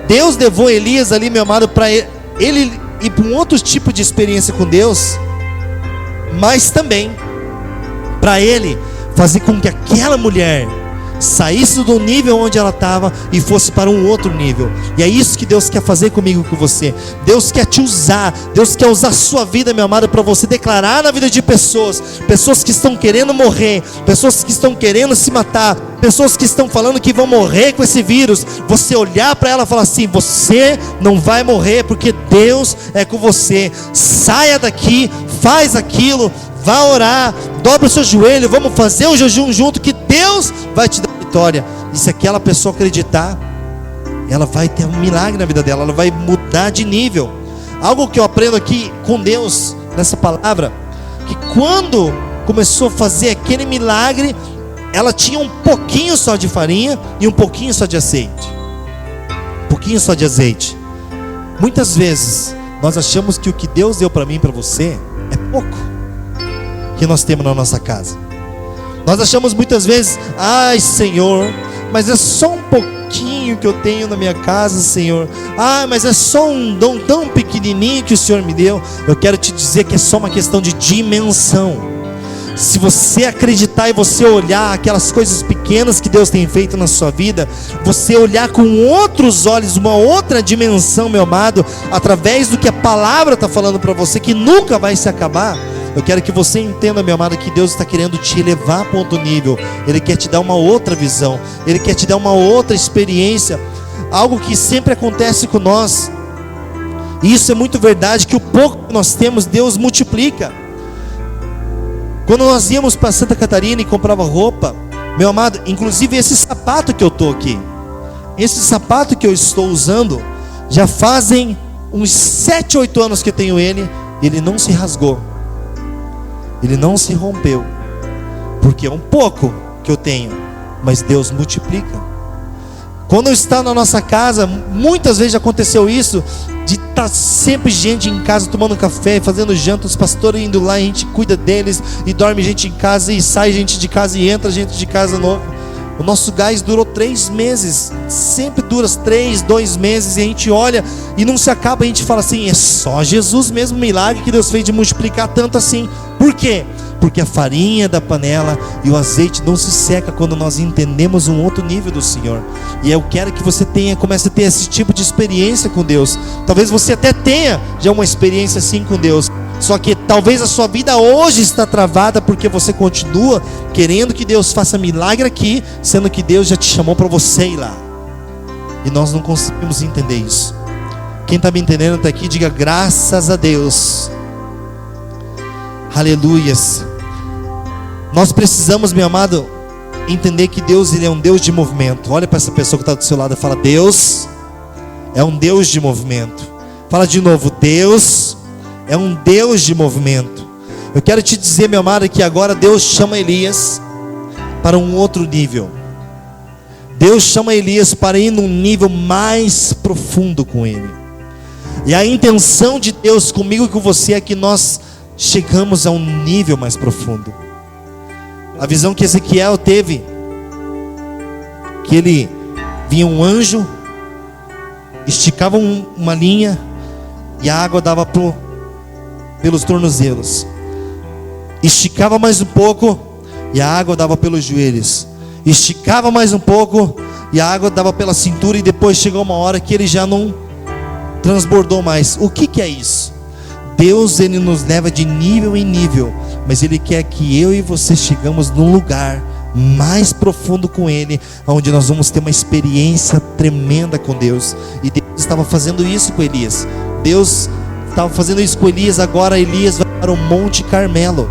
S3: Deus levou Elias ali, meu amado, para ele ir para um outro tipo de experiência com Deus, mas também para ele fazer com que aquela mulher saísse do nível onde ela estava e fosse para um outro nível. E é isso que Deus quer fazer comigo e com você. Deus quer te usar, Deus quer usar a sua vida, meu amado, para você declarar na vida de pessoas que estão querendo morrer, pessoas que estão querendo se matar, pessoas que estão falando que vão morrer com esse vírus. Você olhar para ela e falar assim: você não vai morrer, porque Deus é com você. Saia daqui, faz aquilo, vá orar, dobra o seu joelho, vamos fazer um jejum junto, que Deus vai te dar vitória. E se aquela pessoa acreditar, ela vai ter um milagre na vida dela, ela vai mudar de nível. Algo que eu aprendo aqui com Deus nessa palavra, que quando começou a fazer aquele milagre, ela tinha um pouquinho só de farinha e um pouquinho só de azeite. Um pouquinho só de azeite. Muitas vezes nós achamos que o que Deus deu para mim e para você é pouco que nós temos na nossa casa. Nós achamos muitas vezes: ai, Senhor, mas é só um pouquinho que eu tenho na minha casa, Senhor. Ah, mas é só um dom tão pequenininho que o Senhor me deu. Eu quero te dizer que é só uma questão de dimensão. Se você acreditar e você olhar aquelas coisas pequenas que Deus tem feito na sua vida, você olhar com outros olhos, uma outra dimensão, meu amado, através do que a palavra está falando para você, que nunca vai se acabar. Eu quero que você entenda, meu amado, que Deus está querendo te elevar para outro nível. Ele quer te dar uma outra visão, Ele quer te dar uma outra experiência. Algo que sempre acontece com nós, e isso é muito verdade, que o pouco que nós temos, Deus multiplica. Quando nós íamos para Santa Catarina e comprava roupa, meu amado, inclusive esse sapato que eu estou aqui, esse sapato que eu estou usando, já fazem uns 7, 8 anos que eu tenho ele. Ele não se rasgou, ele não se rompeu, porque é um pouco que eu tenho, mas Deus multiplica. Quando eu estava na nossa casa, muitas vezes já aconteceu isso, de estar sempre gente em casa tomando café, fazendo janta, os pastores indo lá, a gente cuida deles, e dorme gente em casa, e sai gente de casa, e entra gente de casa novo. O nosso gás durou 3 meses, sempre dura 3, 2 meses, e a gente olha e não se acaba. A gente fala assim: é só Jesus mesmo, milagre que Deus fez de multiplicar tanto assim. Por quê? Porque a farinha da panela e o azeite não se seca quando nós entendemos um outro nível do Senhor. E eu quero que você comece a ter esse tipo de experiência com Deus. Talvez você até tenha já uma experiência assim com Deus, só que talvez a sua vida hoje está travada porque você continua querendo que Deus faça milagre aqui, sendo que Deus já te chamou para você ir lá. E nós não conseguimos entender isso. Quem está me entendendo até aqui, diga graças a Deus. Aleluias. Nós precisamos, meu amado, entender que Deus, Ele é um Deus de movimento. Olha para essa pessoa que está do seu lado e fala: Deus é um Deus de movimento. Fala de novo: Deus é um Deus de movimento. Eu quero te dizer, meu amado, que agora Deus chama Elias para um outro nível. Deus chama Elias para ir num nível mais profundo com Ele. E a intenção de Deus comigo e com você é que nós chegamos a um nível mais profundo. A visão que Ezequiel teve, que ele vinha um anjo, esticava uma linha, e a água dava pelos tornozelos. Esticava mais um pouco e a água dava pelos joelhos. Esticava mais um pouco e a água dava pela cintura. E depois chegou uma hora que ele já não transbordou mais. O que é isso? Deus, Ele nos leva de nível em nível, mas Ele quer que eu e você chegamos num lugar mais profundo com Ele, onde nós vamos ter uma experiência tremenda com Deus. E Deus estava fazendo isso com Elias. Deus estava fazendo isso com Elias. Agora Elias vai para o Monte Carmelo.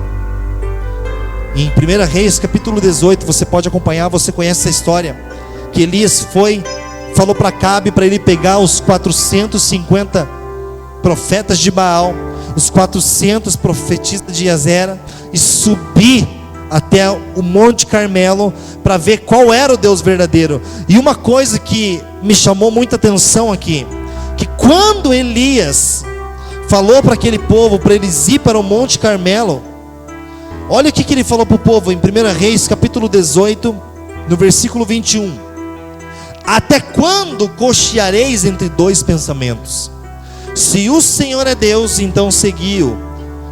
S3: Em 1 Reis capítulo 18, você pode acompanhar, você conhece essa história, que Elias falou para Acabe para ele pegar os 450 profetas de Baal, os 400 profetistas de Azera, e subir até o Monte Carmelo para ver qual era o Deus verdadeiro. E uma coisa que me chamou muita atenção aqui, que quando Elias falou para aquele povo, para eles ir para o Monte Carmelo, olha o que ele falou para o povo em 1 Reis capítulo 18, no versículo 21. Até quando cocheareis entre dois pensamentos? Se o Senhor é Deus, então seguiu.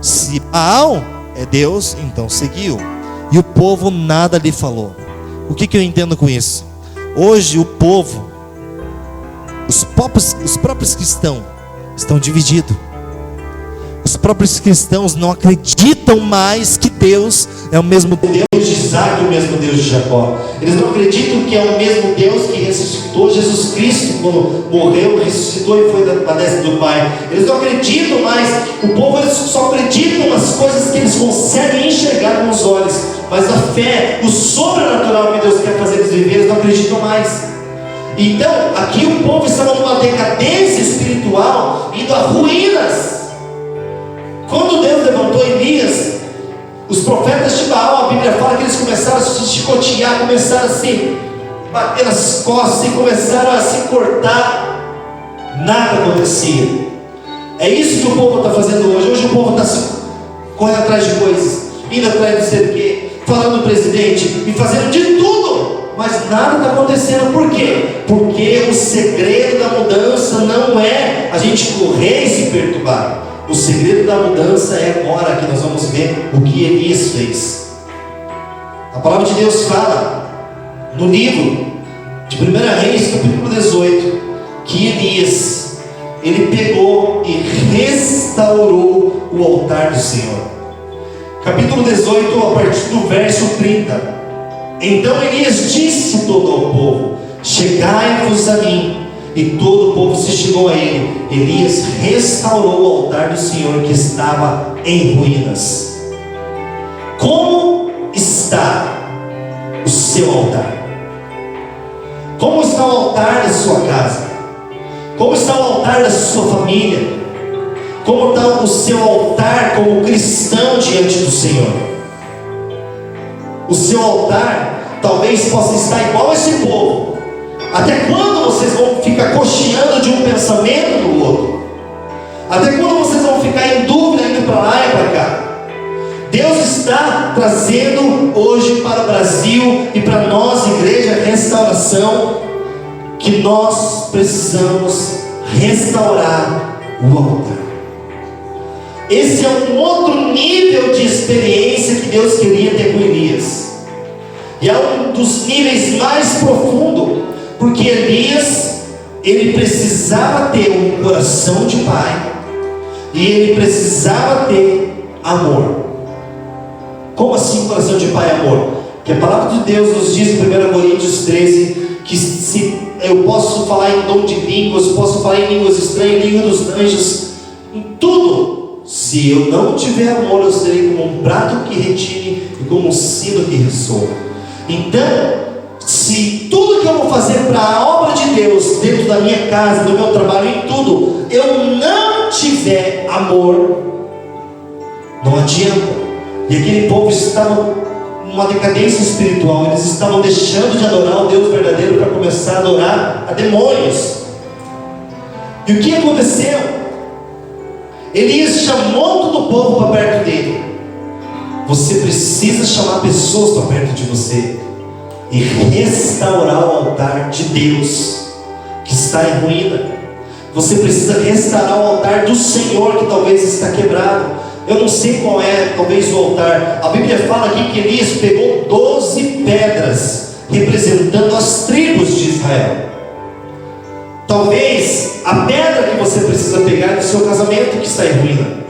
S3: Se Baal é Deus, então seguiu. E o povo nada lhe falou. O que eu entendo com isso? Hoje o povo, os próprios cristãos estão divididos. Os próprios cristãos não acreditam mais que Deus é o mesmo Deus de Isaac, o mesmo Deus de Jacó. Eles não acreditam que é o mesmo Deus que ressuscitou Jesus Cristo quando morreu, ressuscitou e foi da destra do Pai. Eles não acreditam mais. O povo, eles só acreditam nas coisas que eles conseguem enxergar com os olhos, mas a fé, o sobrenatural que Deus quer fazer eles viver, eles não acreditam mais. Então aqui o povo estava numa decadência espiritual, indo a ruínas. Quando Deus levantou Elias, os profetas de Baal, a Bíblia fala que eles começaram a se chicotear, começaram a se bater nas costas e começaram a se cortar. Nada acontecia. É isso que o povo está fazendo hoje. Hoje o povo está correndo atrás de coisas, indo atrás de sei o quê, falando do presidente e fazendo de tudo, mas nada está acontecendo. Por quê? Porque o segredo da mudança não é a gente correr e se perturbar. O segredo da mudança é agora que nós vamos ver o que Elias fez. A palavra de Deus fala no livro de 1 Reis, capítulo 18, que Elias, ele pegou e restaurou o altar do Senhor. Capítulo 18, a partir do verso 30. Então Elias disse todo ao povo: chegai-vos a mim. E todo o povo se chegou a ele. Elias restaurou o altar do Senhor que estava em ruínas. Como está o seu altar? Como está o altar da sua casa? Como está o altar da sua família? Como está o seu altar como cristão diante do Senhor? O seu altar talvez possa estar igual a esse povo. Até quando vocês vão ficar cocheando de um pensamento no outro? Até quando vocês vão ficar em dúvida, indo para lá e para cá? Deus está trazendo hoje para o Brasil e para nós, igreja, restauração, que nós precisamos restaurar o altar. Esse é um outro nível de experiência que Deus queria ter com Elias. E é um dos níveis mais profundos. Porque Elias, ele precisava ter um coração de pai, e ele precisava ter amor. Como assim coração de pai e amor? Que a palavra de Deus nos diz em 1 Coríntios 13, que se eu posso falar em dom de línguas, posso falar em línguas estranhas, língua dos anjos, em tudo, se eu não tiver amor, eu serei como um prato que retine e como um sino que ressoa. Então, se tudo que eu vou fazer para a obra de Deus, dentro da minha casa, do meu trabalho, em tudo, eu não tiver amor, não adianta. E aquele povo estava numa decadência espiritual. Eles estavam deixando de adorar o Deus verdadeiro para começar a adorar a demônios. E o que aconteceu? Elias chamou todo o povo para perto dele. Você precisa chamar pessoas para perto de você e restaurar o altar de Deus que está em ruína. Você precisa restaurar o altar do Senhor que talvez está quebrado. Eu não sei qual é, talvez o altar. A Bíblia fala aqui que Elias pegou 12 pedras, representando as tribos de Israel. Talvez a pedra que você precisa pegar é do seu casamento que está em ruína.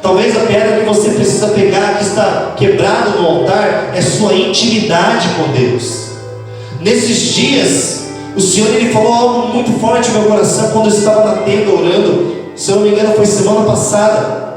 S3: Talvez a pedra que você precisa pegar, que está quebrada no altar, é sua intimidade com Deus. Nesses dias, o Senhor ele falou algo muito forte no meu coração quando eu estava na tenda orando. Se eu não me engano, foi semana passada.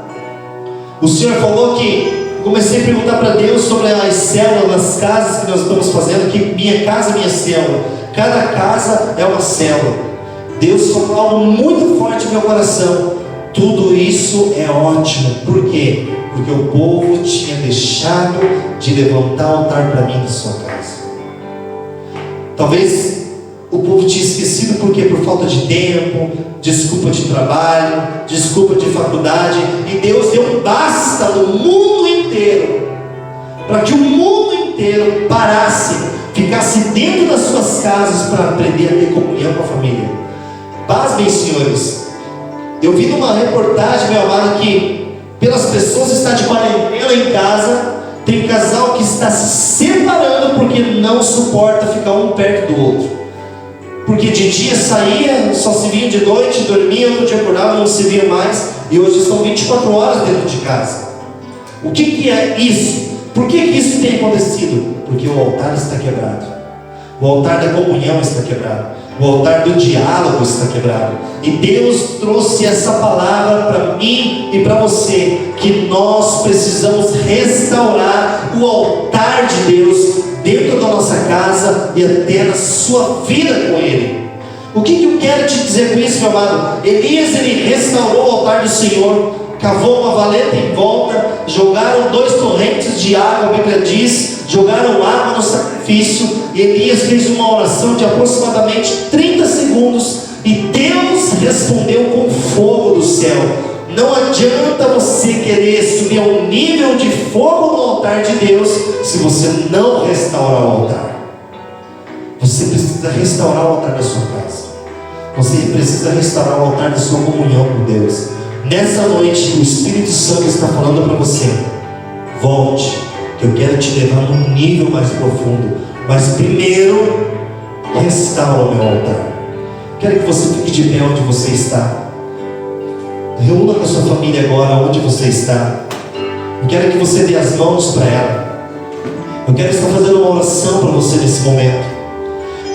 S3: O Senhor falou que eu comecei a perguntar para Deus sobre as células nas casas que nós estamos fazendo, que minha casa é minha célula. Cada casa é uma célula. Deus falou algo muito forte no meu coração. Tudo isso é ótimo. Por quê? Porque o povo tinha deixado de levantar o altar para mim na sua casa. Talvez o povo tinha esquecido, por quê? Por falta de tempo, desculpa de trabalho, desculpa de faculdade. E Deus deu um basta no mundo inteiro, para que o mundo inteiro parasse, ficasse dentro das suas casas para aprender a ter comunhão com a família. Pasmem, senhores, eu vi numa reportagem, meu amado, que pelas pessoas estar de quarentena em casa, tem casal que está se separando porque não suporta ficar um perto do outro. Porque de dia saía, só se via de noite, dormia, outro dia acordava, não se via mais. E hoje estão 24 horas dentro de casa. O que é isso? Por que isso tem acontecido? Porque o altar está quebrado. O altar da comunhão está quebrado. O altar do diálogo está quebrado. E Deus trouxe essa palavra para mim e para você, que nós precisamos restaurar o altar de Deus dentro da nossa casa e até na sua vida com Ele. O que eu quero te dizer com isso, meu amado? Elias, ele restaurou o altar do Senhor, cavou uma valeta em volta, jogaram 2 torrentes de água, a Bíblia diz, jogaram água no sacrifício, e Elias fez uma oração de aproximadamente 30 segundos, e Deus respondeu com fogo do céu. Não adianta você querer subir a um nível de fogo no altar de Deus, se você não restaurar o altar. Você precisa restaurar o altar da sua casa. Você precisa restaurar o altar da sua comunhão com Deus. Nessa noite, o Espírito Santo está falando para você: volte, que eu quero te levar num nível mais profundo. Mas primeiro, restaura o meu altar. Quero que você fique de pé onde você está. Reúna com a sua família agora, onde você está. Eu quero que você dê as mãos para ela. Eu quero estar fazendo uma oração para você nesse momento.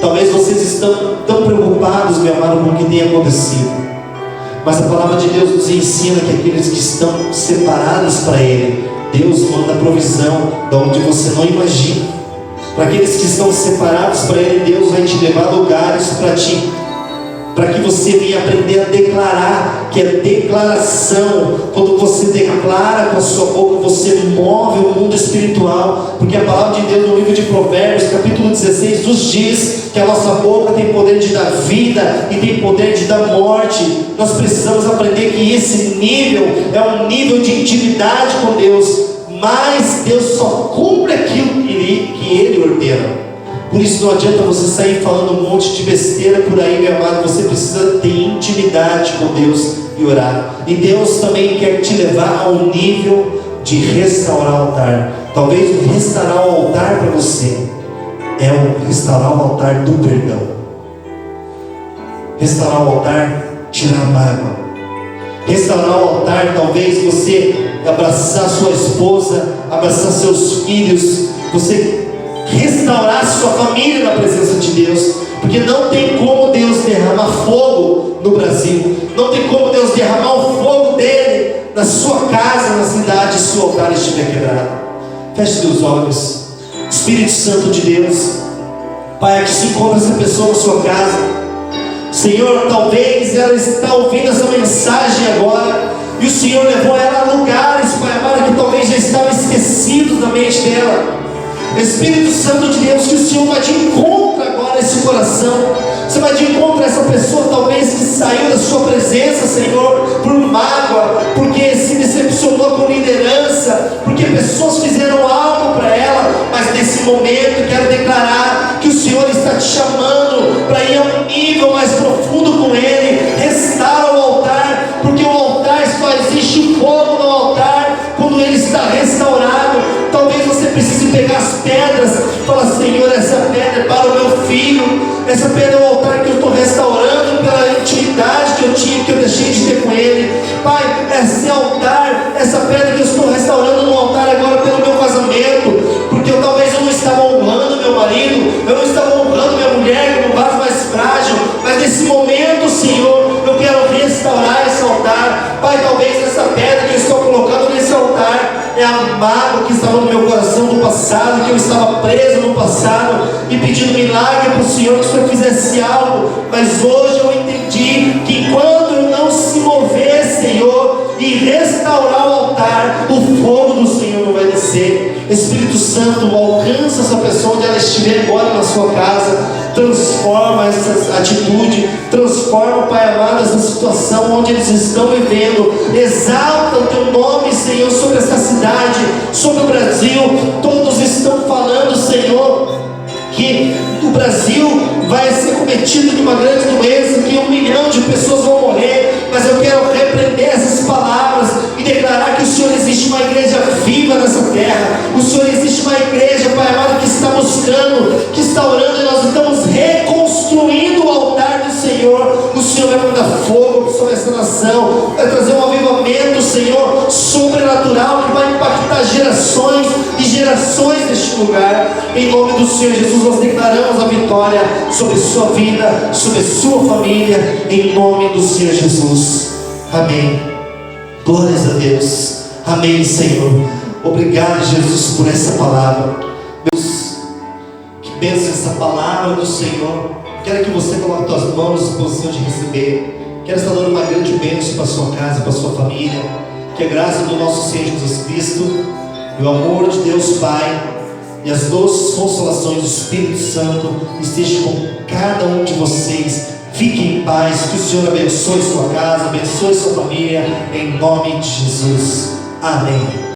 S3: Talvez vocês estão tão preocupados, meu amado, com o que tem acontecido. Mas a palavra de Deus nos ensina que aqueles que estão separados para Ele, Deus manda provisão de onde você não imagina. Para aqueles que estão separados para Ele, Deus vai te levar a lugares para que você venha aprender a declarar, que é declaração. Quando você declara com a sua boca, você move o mundo espiritual, porque a palavra de Deus no livro de Provérbios, capítulo 16, nos diz que a nossa boca tem poder de dar vida e tem poder de dar morte. Nós precisamos aprender que esse nível é um nível de intimidade com Deus, mas Deus só cumpre aquilo que Ele ordena. Por isso não adianta você sair falando um monte de besteira por aí, meu amado. Você precisa ter intimidade com Deus e orar. E Deus também quer te levar ao nível de restaurar o altar. Talvez o restaurar o altar para você é o restaurar o altar do perdão. Restaurar o altar, tirar a mágoa. Restaurar o altar, talvez você abraçar sua esposa, abraçar seus filhos, você restaurar sua família na presença de Deus, porque não tem como Deus derramar fogo no Brasil, não tem como Deus derramar o fogo dele na sua casa, na cidade, se o altar estiver quebrado. Feche seus olhos. Espírito Santo de Deus, Pai, que se encontra essa pessoa na sua casa, Senhor, talvez ela está ouvindo essa mensagem agora, e o Senhor levou ela a lugares, Pai amado, que talvez já estavam esquecidos da mente dela. Espírito Santo de Deus, que o Senhor vai de encontro agora a esse coração. Você vai de encontro a essa pessoa talvez que saiu da sua presença, Senhor, por mágoa, porque se decepcionou com liderança, porque pessoas fizeram algo para ela. Mas nesse momento quero declarar que o Senhor está te chamando para ir a um nível mais profundo com Ele. Restaura só existe fogo no altar quando ele está restaurado. Talvez você precise pegar as pedras e falar: Senhor, essa pedra é para o meu filho, essa pedra é o altar que eu estou restaurando pela intimidade que eu tinha, que eu deixei de ter com ele. Pai, esse altar, essa pedra que eu estou restaurando no altar agora pelo meu casamento, porque talvez eu não estava honrando meu marido, eu não estava honrando minha mulher como base mais frágil, mas nesse momento, Senhor, eu quero restaurar esse altar. Pai, talvez essa pedra que eu estou colocando nesse altar é a mágoa que estava no meu coração do passado, que eu estava preso no passado e pedindo milagre para o Senhor, que o Senhor fizesse algo. Mas hoje eu entendi que enquanto eu não se mover, Senhor, e restaurar o altar, o fogo do Senhor não vai descer. Espírito Santo, alcança essa pessoa onde ela estiver agora na sua casa. Transforma essa atitude, transforma, Pai amado, essa situação onde eles estão vivendo. Exalta o teu nome, Senhor, sobre essa cidade, sobre o Brasil. Todos estão falando, Senhor, que o Brasil vai ser cometido de uma grande doença, que 1 milhão de pessoas vão morrer. Mas eu quero repreender essas palavras e declarar que o Senhor existe uma igreja viva nessa terra. O Senhor existe uma igreja, Pai amado, que está buscando, que está orando, e nós estamos reconstruindo o altar do Senhor. O Senhor vai mandar fogo sobre essa nação, vai trazer um avivamento, Senhor, sobrenatural, que vai impactar gerações e gerações deste lugar. Em nome do Senhor Jesus, nós declaramos a vitória sobre sua vida, sobre sua família, em nome do Senhor Jesus. Amém. Glórias a Deus. Amém, Senhor. Obrigado, Jesus, por essa palavra. Deus, que benção essa palavra do Senhor. Quero que você coloque suas mãos em posição de receber. Quero estar dando uma grande bênção para a sua casa, para a sua família. Que a graça do nosso Senhor Jesus Cristo e o amor de Deus Pai e as doces consolações do Espírito Santo estejam com cada um de vocês. Fique em paz, que o Senhor abençoe sua casa, abençoe sua família, em nome de Jesus. Amém.